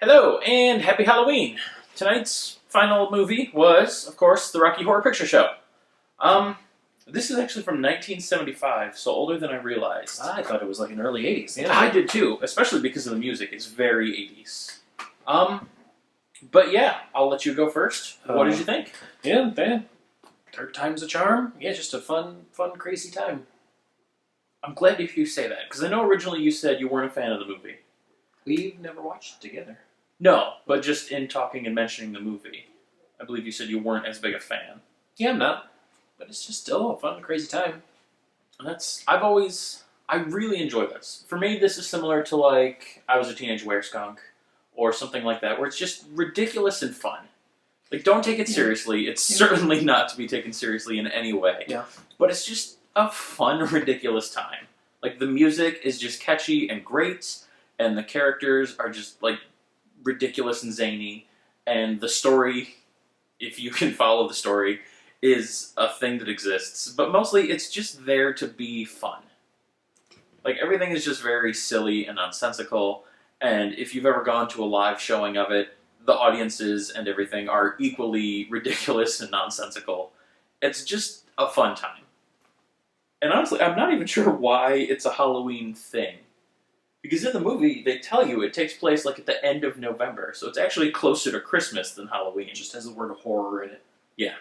Hello and happy Halloween! Tonight's final movie was, of course, the Rocky Horror Picture Show. This is actually from 1975, so older than I realized. I thought it was like in early 80s. Yeah. I did too, especially because of the music. It's very 80s. But yeah, I'll let you go first. What did you think? Yeah, man. Third time's a charm. Yeah, just a fun, crazy time. I'm glad to hear you say that, because I know originally you said you weren't a fan of the movie. We've never watched it together. No, but just in talking and mentioning the movie, I believe you said you weren't as big a fan. Yeah, I'm not. But it's just still a fun, crazy time. And I really enjoy this. For me, this is similar to like I Was a Teenage Wereskunk or something like that, where it's just ridiculous and fun. Like, don't take it seriously. It's certainly not to be taken seriously in any way. Yeah. But it's just a fun, ridiculous time. Like, the music is just catchy and great, and the characters are just, like, ridiculous and zany, and the story, if you can follow the story, is a thing that exists. But mostly, it's just there to be fun. Like, everything is just very silly and nonsensical, and if you've ever gone to a live showing of it, the audiences and everything are equally ridiculous and nonsensical. It's just a fun time. And honestly, I'm not even sure why it's a Halloween thing. Because in the movie, they tell you it takes place like at the end of November, so it's actually closer to Christmas than Halloween. It just has the word horror in it. Yeah.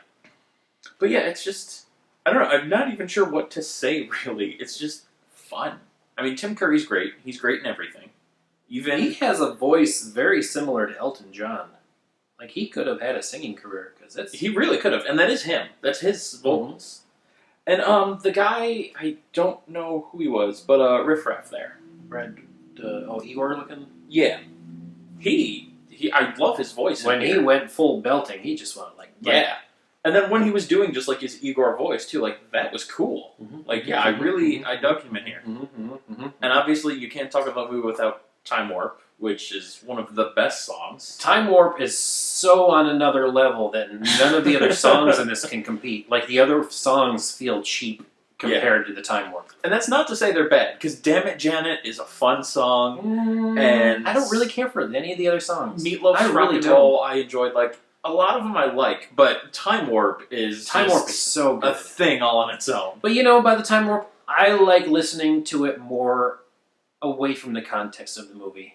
But yeah, it's just, I don't know, I'm not even sure what to say, really. It's just fun. I mean, Tim Curry's great. He's great in everything. He has a voice very similar to Elton John. Like, he could have had a singing career, because it's... He really could have, and that is him. That's his vocals. Mm-hmm. And the guy, I don't know who he was, but Riff Raff there. Igor looking? Yeah. I love his voice. When he went full belting, he just went like... Yeah. And then when he was doing just like his Igor voice too, like, that was cool. Mm-hmm. Like, yeah, I dug him in here. And obviously you can't talk about the movie without Time Warp, which is one of the best songs. Time Warp is so on another level that none of the other songs in this can compete. Like, the other songs feel cheap compared to the Time Warp. And that's not to say they're bad, because Damn It, Janet is a fun song, and... I don't really care for any of the other songs. Meatloaf's Rock and Roll I enjoyed, like, a lot of them I like, but Time Warp is so good. A thing all on its own. But you know, by the Time Warp, I like listening to it more away from the context of the movie.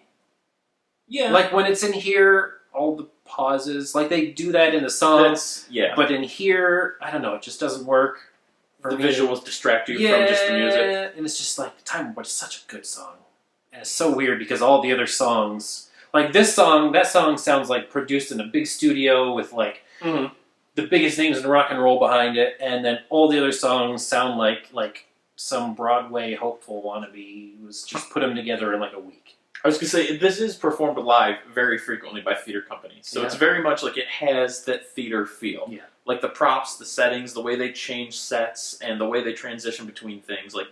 Yeah. Like, when it's in here, all the pauses, like, they do that in the songs. Yeah. But in here, I don't know, it just doesn't work. The visuals distract you from just the music. Yeah, and it's just like, Time Warp is such a good song. And it's so weird because all the other songs, like this song, that song sounds like produced in a big studio with like the biggest names in rock and roll behind it, and then all the other songs sound like some Broadway hopeful wannabe was just put them together in like a week. I was going to say, this is performed live very frequently by theater companies, so it's very much like it has that theater feel. Yeah. Like the props, the settings, the way they change sets, and the way they transition between things. Like,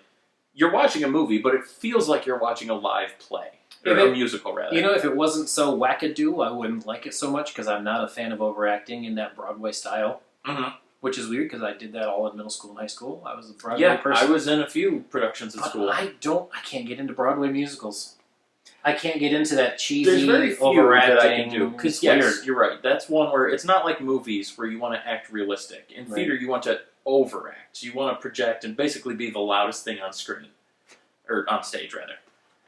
you're watching a movie, but it feels like you're watching a live play. Or a musical, rather. You know, if it wasn't so wackadoo, I wouldn't like it so much, because I'm not a fan of overacting in that Broadway style. Mm-hmm. Which is weird, because I did that all in middle school and high school. I was a Broadway person. I was in a few productions at school. I can't get into Broadway musicals. I can't get into that cheesy, There's very few overacting that I can do. Because, yes, you're right. That's one where it's not like movies where you want to act realistic. In theater, you want to overact. You want to project and basically be the loudest thing on screen. Or on stage, rather.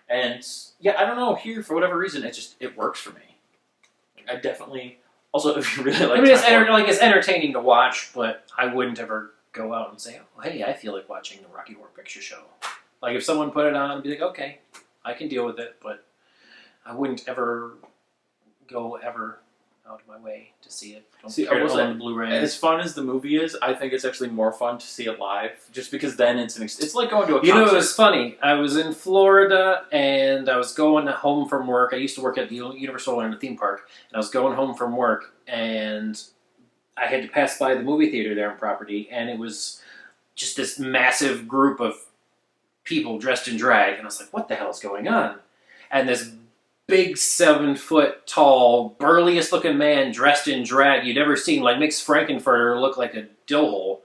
And, yeah, I don't know. Here, for whatever reason, it works for me. I definitely... Also, if you really like... I mean, it's entertaining to watch, but I wouldn't ever go out and say, oh, hey, I feel like watching the Rocky Horror Picture Show. Like, if someone put it on, I'd be like, okay, I can deal with it, but I wouldn't ever go out of my way to see it. I will say, on the Blu-ray. As fun as the movie is, I think it's actually more fun to see it live, just because then it's like going to a concert. You know, it was funny. I was in Florida, and I was going home from work. I used to work at the Universal Orlando theme park, and I was going home from work, and I had to pass by the movie theater there on property, and it was just this massive group of people dressed in drag, and I was like, what the hell is going on? And this big 7-foot tall, burliest looking man dressed in drag you'd ever seen, like makes Frankenfurter look like a dill hole.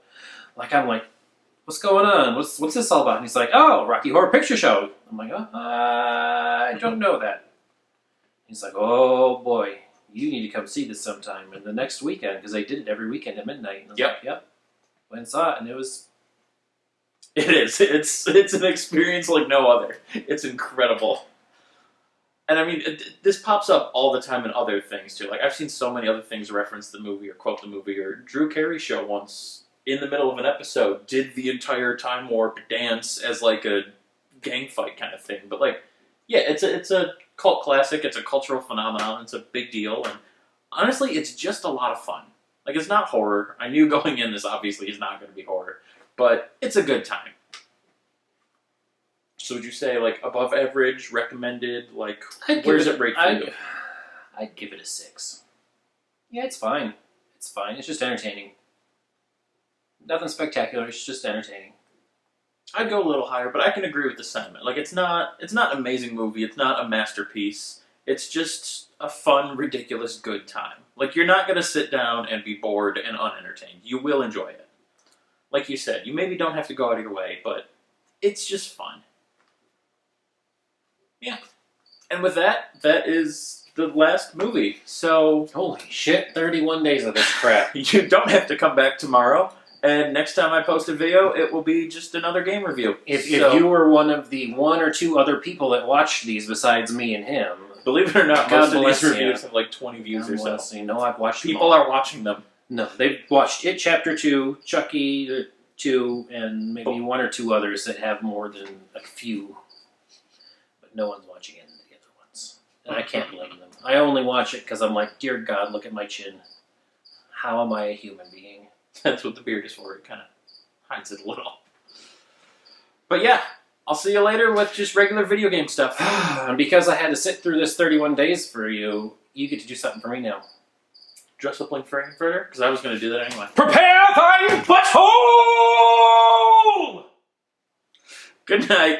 Like, I'm like, what's going on? What's this all about? And he's like, oh, Rocky Horror Picture Show. I'm like, oh, I don't know that. He's like, "Oh boy, you need to come see this sometime." And the next weekend, because they did it every weekend at midnight. And I was like, "Yep." Went and saw it, and it was. It is. It's an experience like no other. It's incredible. And I mean, this pops up all the time in other things too. Like I've seen so many other things reference the movie or quote the movie. Or Drew Carey show once in the middle of an episode did the entire Time Warp dance as like a gang fight kind of thing. But like, yeah, it's a cult classic. It's a cultural phenomenon. It's a big deal. And honestly, it's just a lot of fun. Like it's not horror. I knew going in this obviously is not going to be horror, but it's a good time. So would you say like above average, recommended? Like where does it break for you? I'd give it a 6. Yeah, it's fine. It's fine. It's just entertaining. Nothing spectacular. It's just entertaining. I'd go a little higher, but I can agree with the sentiment. Like it's not an amazing movie. It's not a masterpiece. It's just a fun, ridiculous, good time. Like you're not gonna sit down and be bored and unentertained. You will enjoy it. Like you said, you maybe don't have to go out of your way, but it's just fun. Yeah. And with that, that is the last movie. So Holy shit! 31 days of this crap. you don't have to come back tomorrow. And next time I post a video, it will be just another game review. If you were one of the 1 or 2 other people that watched these besides me and him, believe it or not, God most of bless these you. reviews have like 20 views or so. You know, I've watched People them all. are watching them. No, they've watched It Chapter 2, Chucky 2, and maybe 1 or 2 others that have more than a few. But no one's watching any of the other ones. And I can't blame them. I only watch it because I'm like, dear God, look at my chin. How am I a human being? That's what the beard is for. It kind of hides it a little. But yeah, I'll see you later with just regular video game stuff. And because I had to sit through this 31 days for you, you get to do something for me now. Dress up like Frankfurter? Because I was going to do that anyway. Prepare thy butthole! Good night.